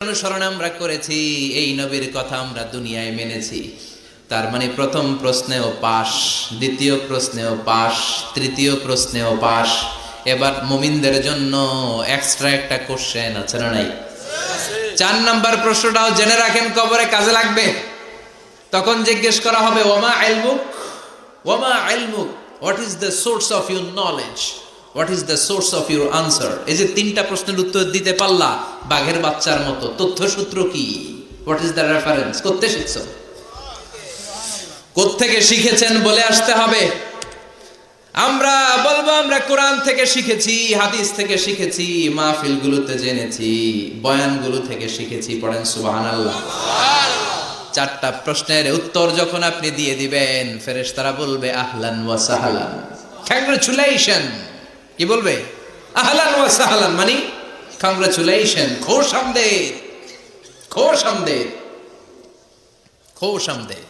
অনুসরণ আমরা করেছি, এই নবীর কথা আমরা দুনিয়ায় মেনেছি। তার মানে প্রথম প্রশ্নেও পাস, দ্বিতীয় প্রশ্নেও পাস, তৃতীয় প্রশ্নেও পাস। এবার মুমিনদের জন্য এক্সট্রা একটা কোশ্চেন আছে না নাই? 4 নাম্বার প্রশ্নটাও জেনে রাখেন, কবরে কাজে লাগবে। তখন জিজ্ঞেস করা হবে, ওমা ইলমুক, ওমা ইলমুক, what is the source of your knowledge, what is the source of your answer. এই যে 3টা প্রশ্নের উত্তর দিতে পারলা বাঘের বাচ্চার মতো, তথ্যসূত্র কি? What is the reference? করতে শিখছো, কোত্থেকে শিখেছেন বলে আসতে হবে। আমরা বলবো আমরা কোরআন থেকে শিখেছি, হাদিস থেকে শিখেছি, মাহফিলগুলোতে জেনেছি, বয়ানগুলো থেকে শিখেছি। পড়েন সুবহানাল্লাহ। 4টা প্রশ্নের উত্তর যখন আপনি দিয়ে দিবেন, ফেরেশতারা বলবে আহলান ওয়া সাহলান, কংগ্রাচুলেশন। কি বলবে? আহলান ওয়া সাহলান মানে কংগ্রাচুলেশন, খোশ আমদেদ, খোশ আমদেদ, খোশ আমদেদ।